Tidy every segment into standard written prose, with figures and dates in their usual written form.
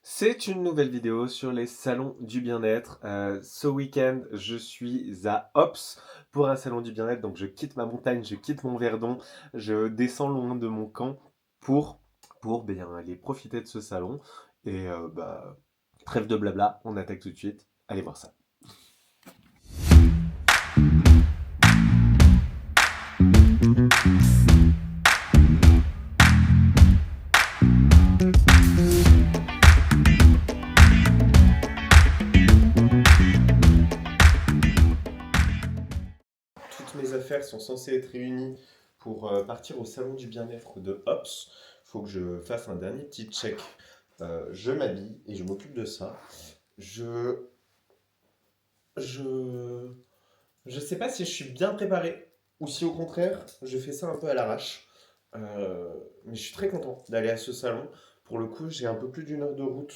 C'est une nouvelle vidéo sur les salons du bien-être. Ce week-end, je suis à Ops pour un salon du bien-être. Donc, je quitte ma montagne, je quitte mon Verdon, je descends loin de mon camp pour, pour bien aller profiter de ce salon. Et trêve de blabla, on attaque tout de suite. Allez voir ça. Toutes mes affaires sont censées être réunies pour partir au salon du bien-être de Ops. Il faut que je fasse un dernier petit check. Je m'habille et je m'occupe de ça. Je, je, je sais pas si je suis bien préparé ou si au contraire je fais ça un peu à l'arrache. Mais je suis très content d'aller à ce salon. Pour le coup, j'ai un peu plus d'une heure de route.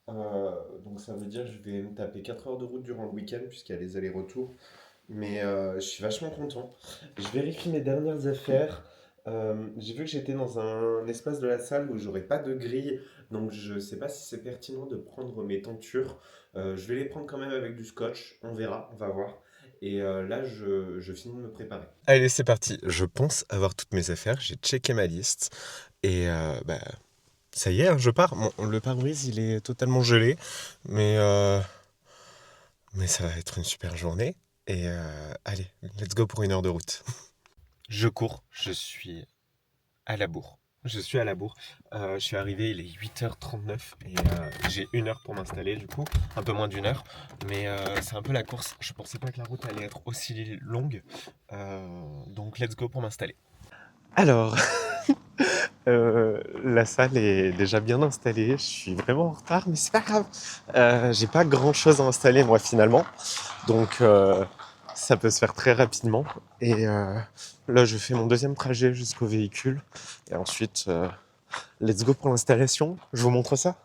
Donc ça veut dire que je vais me taper 4 heures de route durant le week-end puisqu'il y a les allers-retours. Mais je suis vachement content. Je vérifie mes dernières affaires. J'ai vu que j'étais dans un espace de la salle où j'aurais pas de grille, donc je sais pas si c'est pertinent de prendre mes tentures. Je vais les prendre quand même avec du scotch, on verra, on va voir. Et là, je finis de me préparer. Allez, c'est parti. Je pense avoir toutes mes affaires. J'ai checké ma liste. Et ça y est, hein, je pars. Le pare-brise, il est totalement gelé. Mais, euh, mais ça va être une super journée. Et allez, let's go pour une heure de route. Je cours, je suis à la bourre. Je suis à la bourre. Je suis arrivé, il est 8h39 et j'ai une heure pour m'installer du coup, un peu moins d'une heure. Mais c'est un peu la course. Je pensais pas que la route allait être aussi longue. Donc let's go pour m'installer. Alors, la salle est déjà bien installée. Je suis vraiment en retard, mais c'est pas grave. J'ai pas grand chose à installer moi finalement. Donc ça peut se faire très rapidement. Et là, je fais mon deuxième trajet jusqu'au véhicule. Et ensuite, let's go pour l'installation. Je vous montre ça.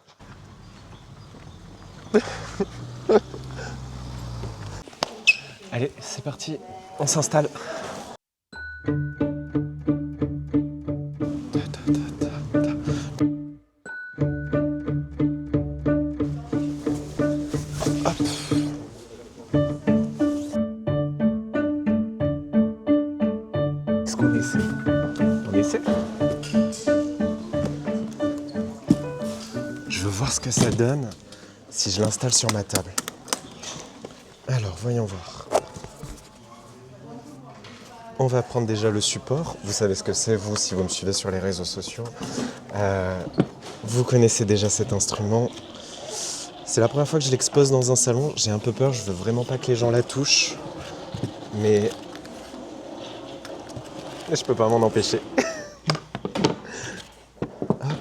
Allez, c'est parti. On s'installe. Hop. Est-ce qu'on essaie? On essaie? Je veux voir ce que ça donne si je l'installe sur ma table. Alors, voyons voir. On va prendre déjà le support. Vous savez ce que c'est, vous, si vous me suivez sur les réseaux sociaux. Vous connaissez déjà cet instrument. C'est la première fois que je l'expose dans un salon. J'ai un peu peur, je veux vraiment pas que les gens la touchent. Mais je peux pas m'en empêcher. Hop,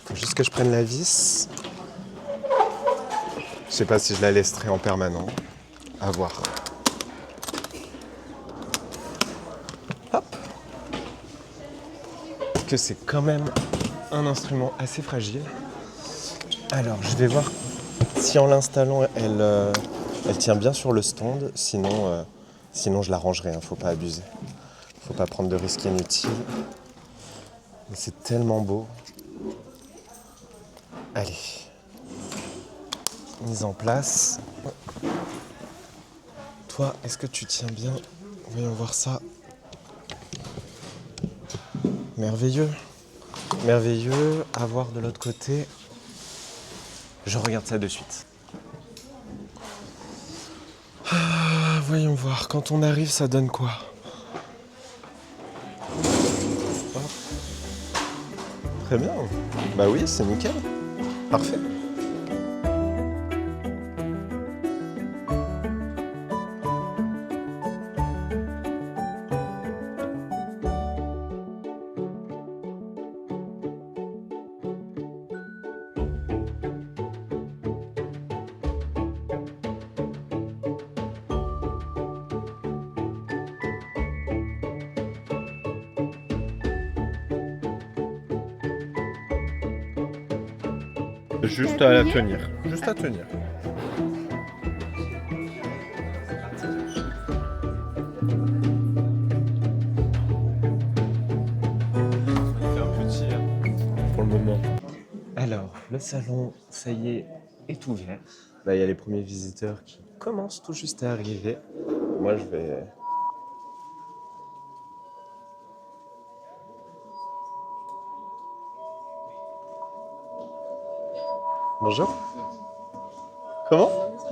faut juste que je prenne la vis. Je sais pas si je la laisserai en permanent. À voir. Hop. Parce que c'est quand même un instrument assez fragile. Alors, je vais voir si en l'installant, elle tient bien sur le stand. Sinon, je la rangerai, hein, faut pas abuser. Faut pas prendre de risques inutiles. Mais c'est tellement beau. Allez. Mise en place. Toi, est-ce que tu tiens bien? Voyons voir ça. Merveilleux. Merveilleux. À voir de l'autre côté. Je regarde ça de suite. Voyons voir. Quand on arrive, ça donne quoi? Hop. Très bien. Bah oui, c'est nickel. Parfait. Juste à la tenir. Juste à tenir. Pour le moment. Alors, le salon, ça y est ouvert. Là, il y a les premiers visiteurs qui commencent tout juste à arriver. Moi, je vais... Bonjour. Comment?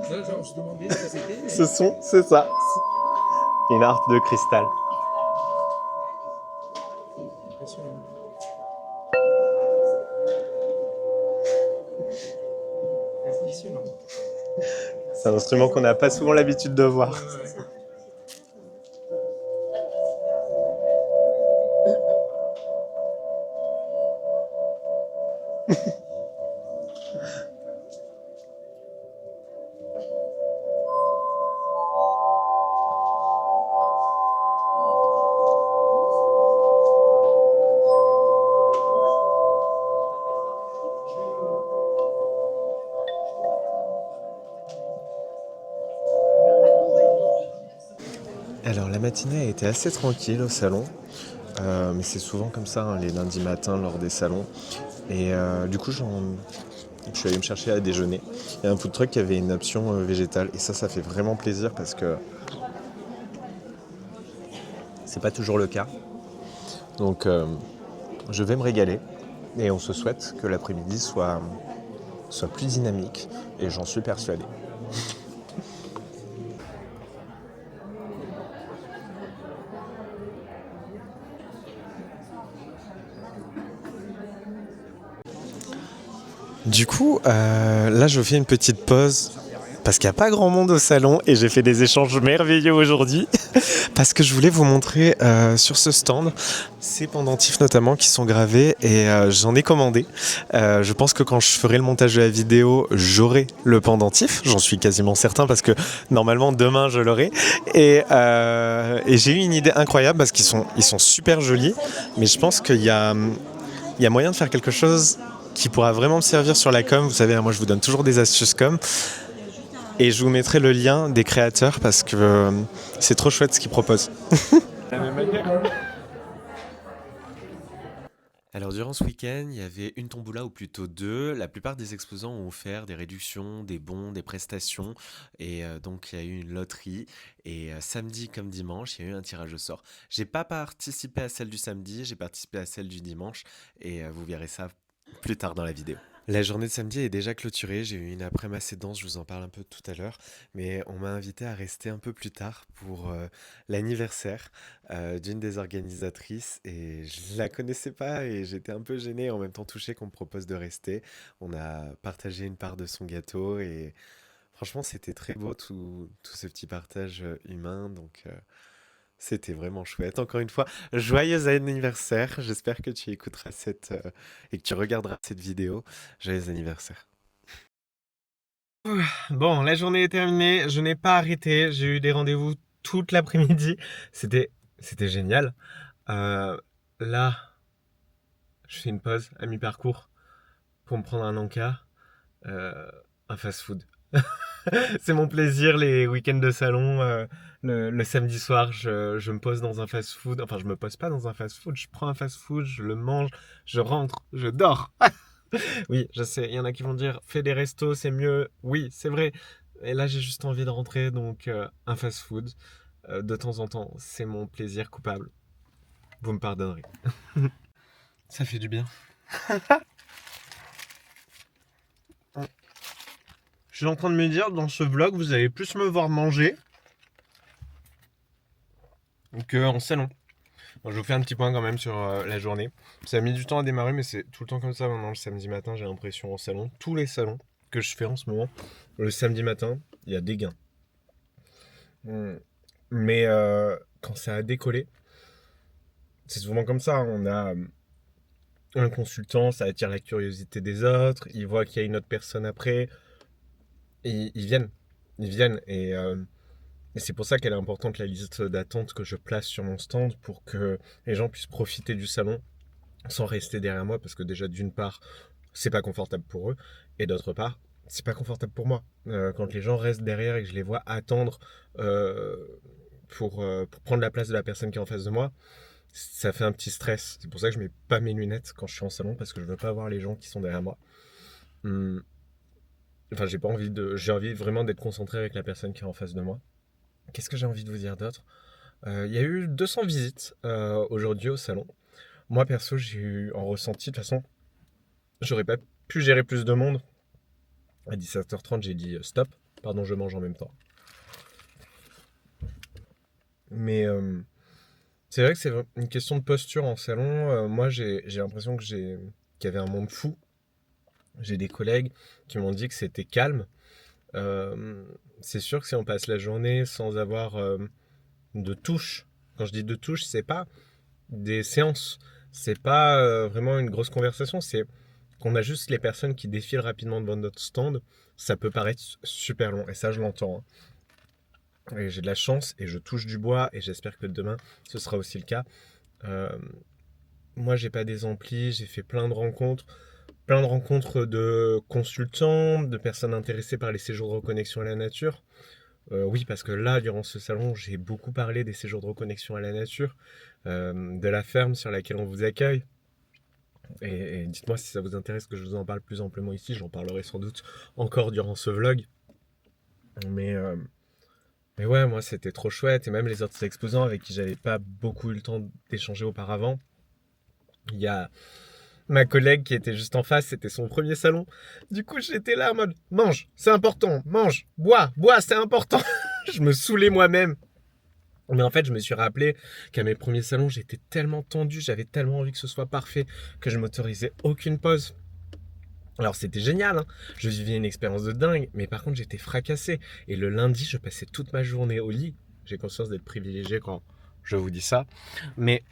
Je demandais ce que c'était. Ce son, c'est ça. Une harpe de cristal. Impressionnant. Impressionnant. C'est un instrument qu'on n'a pas souvent l'habitude de voir. Alors la matinée a été assez tranquille au salon, mais c'est souvent comme ça hein, les lundis matins lors des salons. Et du coup je suis allé me chercher à déjeuner. Il y a un food truck qui avait une option végétale et ça fait vraiment plaisir parce que c'est pas toujours le cas. Donc je vais me régaler et on se souhaite que l'après-midi soit plus dynamique et j'en suis persuadé. Du coup, là je fais une petite pause parce qu'il n'y a pas grand monde au salon et j'ai fait des échanges merveilleux aujourd'hui parce que je voulais vous montrer sur ce stand ces pendentifs notamment qui sont gravés et j'en ai commandé. Je pense que quand je ferai le montage de la vidéo, j'aurai le pendentif, j'en suis quasiment certain parce que normalement demain je l'aurai et j'ai eu une idée incroyable parce qu'ils sont super jolis mais je pense qu'il y a moyen de faire quelque chose qui pourra vraiment me servir sur la com. Vous savez, moi je vous donne toujours des astuces com. Et je vous mettrai le lien des créateurs parce que c'est trop chouette ce qu'ils proposent. Alors durant ce week-end, il y avait une tombola ou plutôt deux. La plupart des exposants ont offert des réductions, des bons, des prestations. Et donc il y a eu une loterie. Et samedi comme dimanche, il y a eu un tirage au sort. J'ai pas participé à celle du samedi, j'ai participé à celle du dimanche. Et vous verrez ça plus tard dans la vidéo. La journée de samedi est déjà clôturée, j'ai eu une après-midi assez dense, je vous en parle un peu tout à l'heure, mais on m'a invité à rester un peu plus tard pour l'anniversaire d'une des organisatrices et je la connaissais pas et j'étais un peu gêné, en même temps touché qu'on me propose de rester. On a partagé une part de son gâteau et franchement c'était très beau tout ce petit partage humain, donc c'était vraiment chouette. Encore une fois, joyeux anniversaire. J'espère que tu écouteras et que tu regarderas cette vidéo. Joyeux anniversaire. Bon, la journée est terminée. Je n'ai pas arrêté. J'ai eu des rendez-vous toute l'après-midi. C'était génial. Là, je fais une pause à mi-parcours pour me prendre un encas, un fast-food. C'est mon plaisir les week-ends de salon. Le samedi soir, je me pose dans un fast-food. Enfin, je me pose pas dans un fast-food. Je prends un fast-food, je le mange, je rentre, je dors. Oui, je sais, il y en a qui vont dire fais des restos, c'est mieux. Oui, c'est vrai. Et là, j'ai juste envie de rentrer, donc un fast-food. De temps en temps, c'est mon plaisir coupable. Vous me pardonnerez. Ça fait du bien. Je suis en train de me dire, dans ce vlog, vous allez plus me voir manger qu'en salon. Bon, je vous fais un petit point quand même sur la journée. Ça a mis du temps à démarrer, mais c'est tout le temps comme ça maintenant. Le samedi matin, j'ai l'impression en salon. Tous les salons que je fais en ce moment, le samedi matin, il y a des gains. Mais quand ça a décollé, c'est souvent comme ça. On a un consultant, ça attire la curiosité des autres. Ils voient qu'il y a une autre personne après. Et ils viennent. Et c'est pour ça qu'elle est importante, la liste d'attente que je place sur mon stand, pour que les gens puissent profiter du salon sans rester derrière moi, parce que déjà d'une part c'est pas confortable pour eux et d'autre part c'est pas confortable pour moi quand les gens restent derrière et que je les vois attendre pour prendre la place de la personne qui est en face de moi. Ça fait un petit stress, c'est pour ça que je mets pas mes lunettes quand je suis en salon, parce que je veux pas voir les gens qui sont derrière moi. Enfin, j'ai envie vraiment d'être concentré avec la personne qui est en face de moi. Qu'est-ce que j'ai envie de vous dire d'autre? Il y a eu 200 visites aujourd'hui au salon. Moi, perso, j'ai eu en ressenti, de toute façon, j'aurais pas pu gérer plus de monde. À 17h30, j'ai dit stop. Pardon, je mange en même temps. Mais c'est vrai que c'est une question de posture en salon. Moi, j'ai l'impression qu'il y avait un monde fou. J'ai des collègues qui m'ont dit que c'était calme. C'est sûr que si on passe la journée sans avoir de touche, quand je dis de touche, c'est pas des séances, c'est pas vraiment une grosse conversation, c'est qu'on a juste les personnes qui défilent rapidement devant notre stand, ça peut paraître super long, et ça je l'entends. Et j'ai de la chance, et je touche du bois, et j'espère que demain ce sera aussi le cas. Moi j'ai pas des amplis, j'ai fait plein de rencontres de consultants, de personnes intéressées par les séjours de reconnexion à la nature. Oui, parce que là, durant ce salon, j'ai beaucoup parlé des séjours de reconnexion à la nature, de la ferme sur laquelle on vous accueille. Et dites-moi si ça vous intéresse que je vous en parle plus amplement ici. J'en parlerai sans doute encore durant ce vlog. Mais ouais, moi, c'était trop chouette. Et même les autres exposants avec qui j'avais pas beaucoup eu le temps d'échanger auparavant. Il y a ma collègue qui était juste en face, c'était son premier salon. Du coup, j'étais là en mode mange, c'est important, mange, bois, c'est important. Je me saoulais moi-même. Mais en fait, je me suis rappelé qu'à mes premiers salons, j'étais tellement tendu, j'avais tellement envie que ce soit parfait que je m'autorisais aucune pause. Alors c'était génial, hein, je vivais une expérience de dingue, mais par contre j'étais fracassé. Et le lundi, je passais toute ma journée au lit. J'ai conscience d'être privilégié quand je vous dis ça. Mais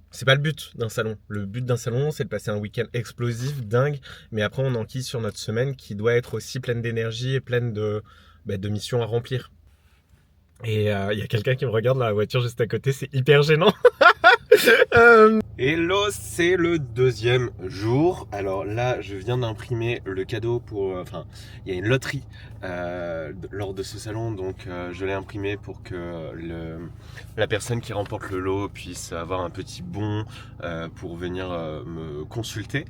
c'est pas le but d'un salon. Le but d'un salon, c'est de passer un week-end explosif, dingue, mais après on enquille sur notre semaine qui doit être aussi pleine d'énergie et pleine de missions à remplir. Et il y a quelqu'un qui me regarde dans la voiture juste à côté, c'est hyper gênant. Hello, c'est le deuxième jour. Alors là, je viens d'imprimer le cadeau pour... il y a une loterie lors de ce salon, donc je l'ai imprimé pour que la personne qui remporte le lot puisse avoir un petit bon pour venir me consulter.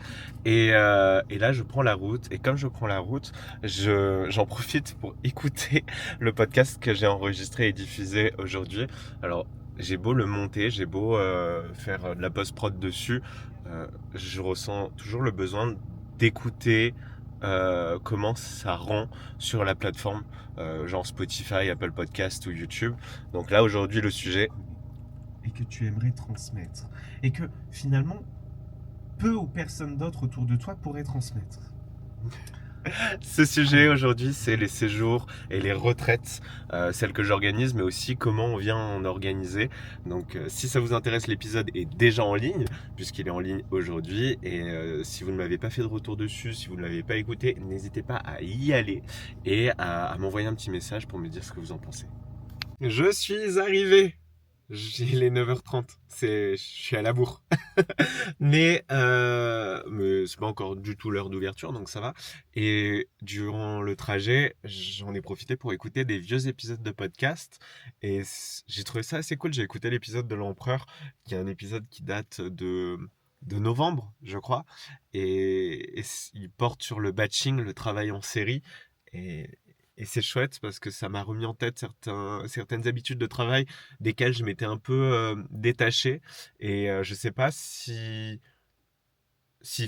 Et là, je prends la route. Et comme je prends la route, j'en profite pour écouter le podcast que j'ai enregistré et diffusé aujourd'hui. Alors, j'ai beau le monter, j'ai beau faire de la post-prod dessus, je ressens toujours le besoin d'écouter comment ça rend sur la plateforme, genre Spotify, Apple Podcast ou YouTube. Donc là, aujourd'hui, le sujet est que tu aimerais transmettre. Et que finalement, peu ou personne d'autre autour de toi pourrait transmettre. Ce sujet aujourd'hui, c'est les séjours et les retraites, celles que j'organise, mais aussi comment on vient en organiser. Donc si ça vous intéresse, l'épisode est déjà en ligne, puisqu'il est en ligne aujourd'hui. Et si vous ne m'avez pas fait de retour dessus, si vous ne l'avez pas écouté, n'hésitez pas à y aller et à m'envoyer un petit message pour me dire ce que vous en pensez. Je suis arrivé. J'ai les 9h30, je suis à la bourre. Mais c'est pas encore du tout l'heure d'ouverture, donc ça va. Et durant le trajet, j'en ai profité pour écouter des vieux épisodes de podcast. Et j'ai trouvé ça assez cool. J'ai écouté l'épisode de l'Empereur, qui est un épisode qui date de novembre, je crois. Et il porte sur le batching, le travail en série. Et c'est chouette parce que ça m'a remis en tête certaines habitudes de travail desquelles je m'étais un peu détaché. Et je sais pas s'il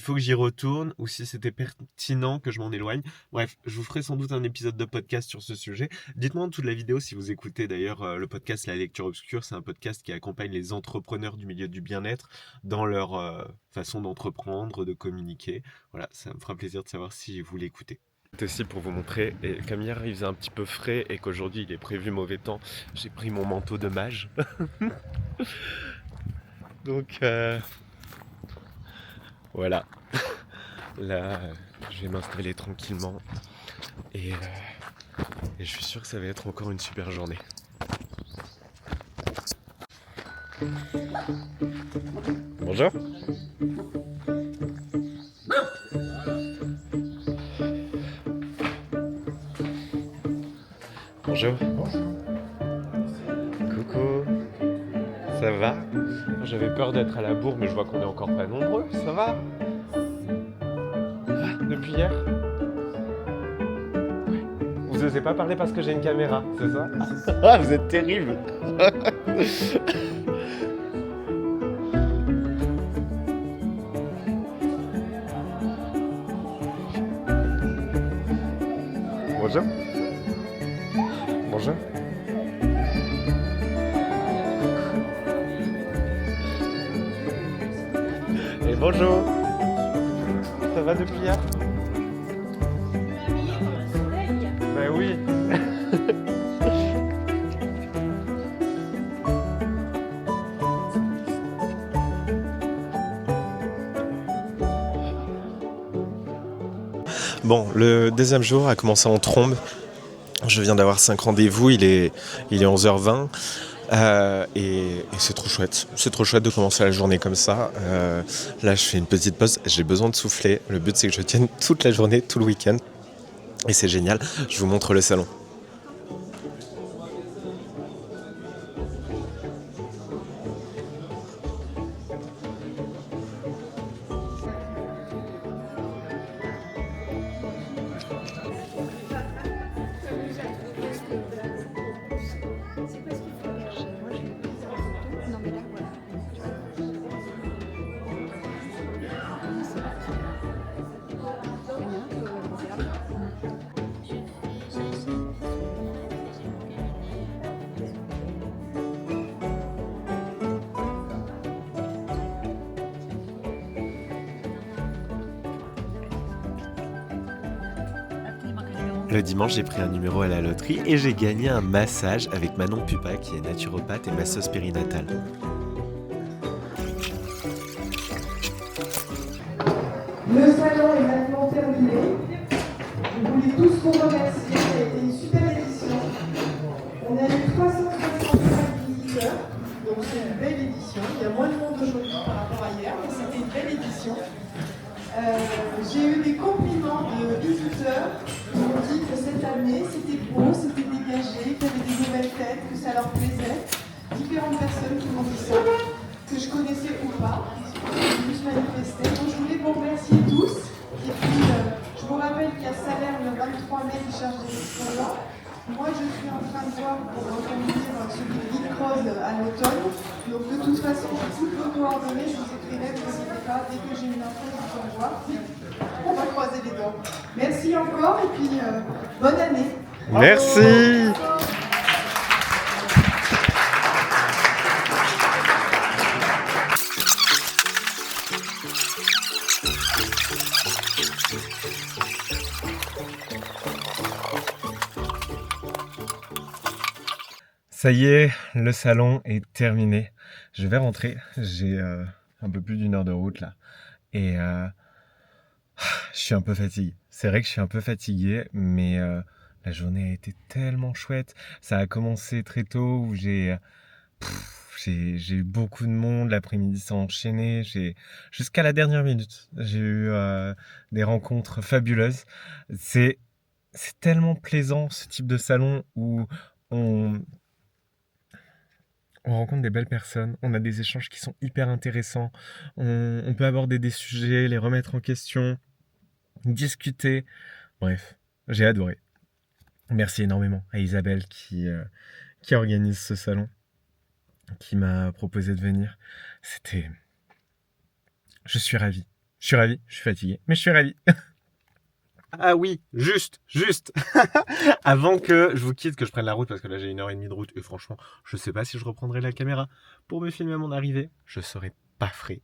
faut que j'y retourne ou si c'était pertinent que je m'en éloigne. Bref, je vous ferai sans doute un épisode de podcast sur ce sujet. Dites-moi en dessous de la vidéo si vous écoutez d'ailleurs le podcast La Lecture Obscure. C'est un podcast qui accompagne les entrepreneurs du milieu du bien-être dans leur façon d'entreprendre, de communiquer. Voilà, ça me fera plaisir de savoir si vous l'écoutez. C'est aussi pour vous montrer, et comme hier il faisait un petit peu frais et qu'aujourd'hui il est prévu mauvais temps, j'ai pris mon manteau de mage. Donc voilà, là je vais m'installer tranquillement et je suis sûr que ça va être encore une super journée. Bonjour. Bonjour. Coucou. Ça va? J'avais peur d'être à la bourre, mais je vois qu'on est encore pas nombreux. Ça va? depuis hier? Vous n'osez pas parler parce que j'ai une caméra, c'est ça? Ah, vous êtes terrible. Bonjour. Bonjour. Et bonjour. Ça va depuis hier? Ben oui. Bon, le deuxième jour a commencé en trombe. Je viens d'avoir 5 rendez-vous, il est 11h20 et c'est trop chouette. C'est trop chouette de commencer la journée comme ça. Là, je fais une petite pause, j'ai besoin de souffler. Le but, c'est que je tienne toute la journée, tout le week-end. Et c'est génial. Je vous montre le salon. Le dimanche, j'ai pris un numéro à la loterie et j'ai gagné un massage avec Manon Pupa, qui est naturopathe et masseuse périnatale. Le salon est maintenant terminé. Je voulais tous vous remercier. Ça a été une super édition. On a eu 365 visiteurs, donc c'est une belle édition. Il y a moins de monde aujourd'hui par rapport à hier, mais c'était une belle édition. J'ai eu des compliments de visiteurs qui m'ont dit que cette année c'était beau, c'était dégagé, qu'il y avait des nouvelles têtes, que ça leur plaisait. Différentes personnes qui m'ont dit ça, que je connaissais ou pas, qui ont juste manifesté. Donc je voulais vous remercier tous. Et puis je vous rappelle qu'il y a salaire le 23 mai qui charge des exposants. Moi je suis en train de voir pour organiser celui de Ville Creuse à l'automne. Donc de toute façon, toutes vos coordonnées, je vous écrirai, vous n'hésitez pas, dès que j'ai une info, je vous envoie. On va croiser les doigts. Merci encore et puis bonne année. Merci. Ça y est, le salon est terminé. Je vais rentrer. J'ai un peu plus d'une heure de route là. Et je suis un peu fatigué. C'est vrai que je suis un peu fatigué, mais la journée a été tellement chouette. Ça a commencé très tôt où j'ai eu beaucoup de monde. L'après-midi s'est enchaîné. Jusqu'à la dernière minute, j'ai eu des rencontres fabuleuses. C'est tellement plaisant ce type de salon où on rencontre des belles personnes, on a des échanges qui sont hyper intéressants, on peut aborder des sujets, les remettre en question, discuter. Bref, j'ai adoré. Merci énormément à Isabelle qui organise ce salon, qui m'a proposé de venir. Je suis ravi. Je suis fatigué, mais je suis ravi. Ah oui, juste avant que je vous quitte, que je prenne la route, parce que là j'ai 1h30 de route, et franchement, je sais pas si je reprendrai la caméra pour me filmer à mon arrivée, je serai pas frais.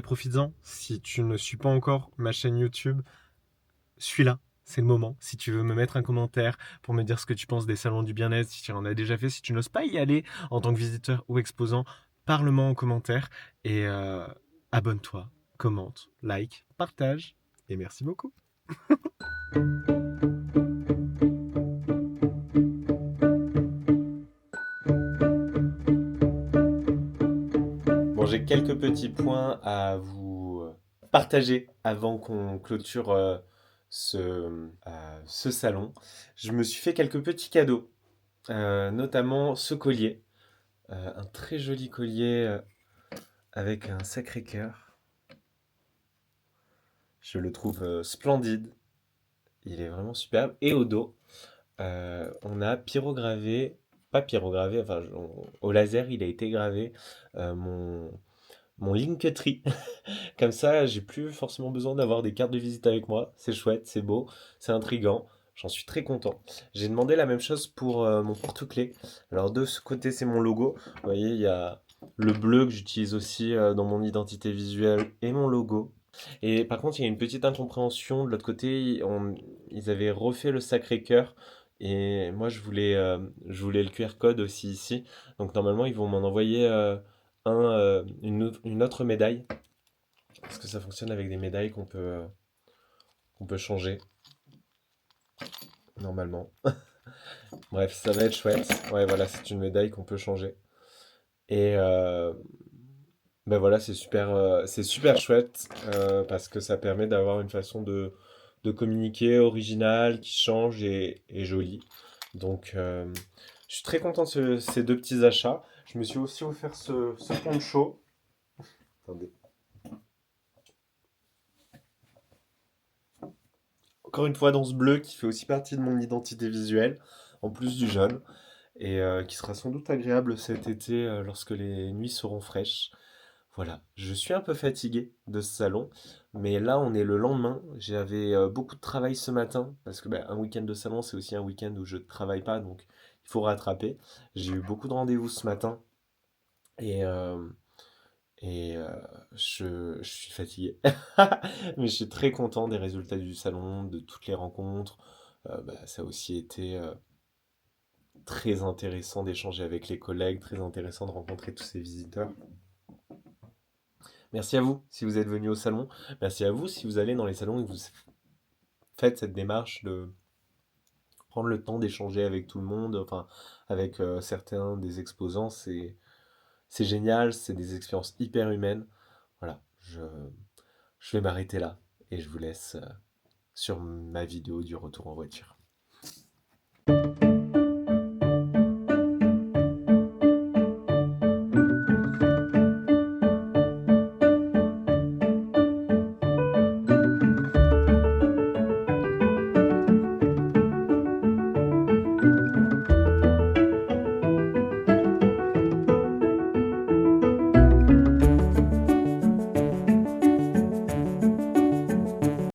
Profites-en, si tu ne suis pas encore ma chaîne YouTube, suis-la, c'est le moment. Si tu veux me mettre un commentaire pour me dire ce que tu penses des salons du bien-être, si tu en as déjà fait, si tu n'oses pas y aller en tant que visiteur ou exposant, parle-moi en commentaire, et abonne-toi, commente, like, partage. Et merci beaucoup. Bon, j'ai quelques petits points à vous partager avant qu'on clôture ce salon. Je me suis fait quelques petits cadeaux, notamment ce collier. Un très joli collier avec un Sacré-Cœur. Je le trouve splendide. Il est vraiment superbe. Et au dos, on a pyrogravé, pas pyrogravé, enfin au laser, il a été gravé mon Linktree. Comme ça, j'ai plus forcément besoin d'avoir des cartes de visite avec moi. C'est chouette, c'est beau, c'est intriguant. J'en suis très content. J'ai demandé la même chose pour mon porte-clés. Alors de ce côté, c'est mon logo. Vous voyez, il y a le bleu que j'utilise aussi dans mon identité visuelle et mon logo. Et par contre, il y a une petite incompréhension. De l'autre côté, ils avaient refait le Sacré-Cœur. Et moi, je voulais le QR code aussi ici. Donc normalement, ils vont m'en envoyer une autre médaille. Parce que ça fonctionne avec des médailles qu'on peut changer, normalement. Bref, ça va être chouette. Ouais, voilà, c'est une médaille qu'on peut changer. Et ben voilà, c'est super chouette parce que ça permet d'avoir une façon de communiquer originale, qui change et jolie. Donc, je suis très content de ces deux petits achats. Je me suis aussi offert ce poncho. Attendez. Encore une fois dans ce bleu qui fait aussi partie de mon identité visuelle, en plus du jaune, et qui sera sans doute agréable cet été lorsque les nuits seront fraîches. Voilà, je suis un peu fatigué de ce salon, mais là on est le lendemain. J'avais beaucoup de travail ce matin, parce que un week-end de salon c'est aussi un week-end où je ne travaille pas, donc il faut rattraper. J'ai eu beaucoup de rendez-vous ce matin, et, je suis fatigué. Mais je suis très content des résultats du salon, de toutes les rencontres. Ça a aussi été très intéressant d'échanger avec les collègues, très intéressant de rencontrer tous ces visiteurs. Merci à vous si vous êtes venu au salon. Merci à vous si vous allez dans les salons et que vous faites cette démarche de prendre le temps d'échanger avec tout le monde, enfin avec certains des exposants. C'est génial, c'est des expériences hyper humaines. Voilà, je vais m'arrêter là et je vous laisse sur ma vidéo du retour en voiture.